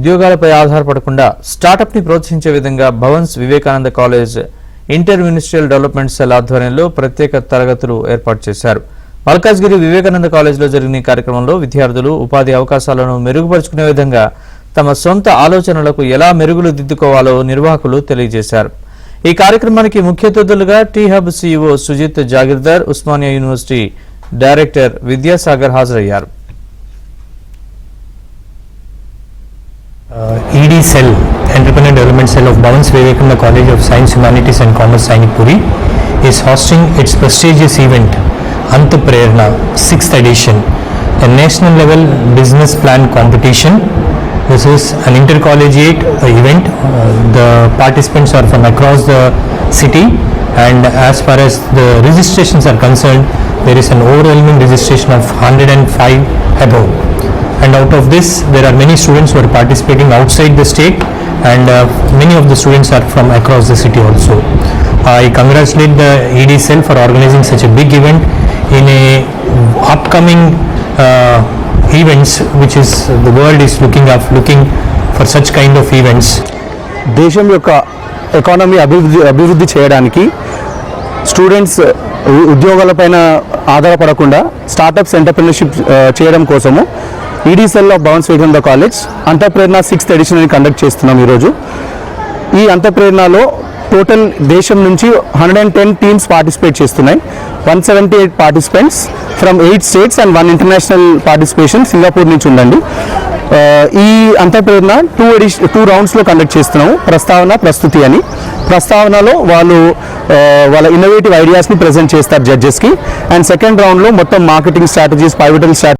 ఉద్యోగాలపై ఆధారపడకుండా స్టార్టప్ ని ప్రోత్సహించే విధంగా Bhavan's Vivekananda college inter ministerial development cell ఆధ్వర్యంలో ప్రత్యేక తరగతులు ఏర్పాటు చేశారు. మల్కాజ్గిరి వివేకానంద కాలేజ్లో జరిగిన ఈ కార్యక్రమంలో విద్యార్థులు ఉపాధి అవకాశాలను మెరుగుపరుచుకునే విధంగా తమ సొంత ఆలోచనలకు ఎలా మెరుగులు దిద్దుకోవాలో నిర్వాహకులు తెలియజేశారు. ఈ కార్యక్రమానికి ముఖ్య అతిథులుగా T hub CEO Sujith Jagirdar, Osmania university director Vidyasagar హాజరయ్యారు. ED Cell, Entrepreneur Development Cell of Bhavans Vivekananda College of Science, Humanities and Commerce, Sainipuri, is hosting its prestigious event, Antaprerna, 6th edition, a national level business plan competition. This is an intercollegiate event. The participants are from across the city, and as far as the registrations are concerned, there is an overwhelming registration of 105 above. And out of this, there are many students who are participating outside the state, and many of the students are from across the city also. I congratulate the ED Cell for organizing such a big event in a upcoming events, which is the world is looking for such kind of events. దేశం యొక్క economy అభివృద్ధి చేయడానికి students ఉద్యోగాలపైన ఆధారపడకుండా startups entrepreneurship చేయడం కోసము ED Cell of Bhavans Vivekananda college Antahprerana 6th edition అని conduct చేస్తున్నాం. ఈరోజు ఈ అంతఃప్రేరణలో టోటల్ దేశం నుంచి 110 టీమ్స్ పార్టిసిపేట్ చేస్తున్నాయి. 178 participants from 8 states and 1 international participation Singapore నుంచి ఉందండి. ఈ అంతఃప్రేరణ 2 రౌండ్స్లో కండక్ట్ చేస్తున్నాము. ప్రస్తావన, ప్రస్తుతి అని. ప్రస్తావనలో వాళ్ళు వాళ్ళ ఇన్నోవేటివ్ ఐడియాస్ని ప్రజెంట్ చేస్తారు జడ్జెస్కి. అండ్ సెకండ్ రౌండ్లో మొత్తం మార్కెటింగ్ స్ట్రాటజీస్, పైవటల్ స్ట్రాటజీస్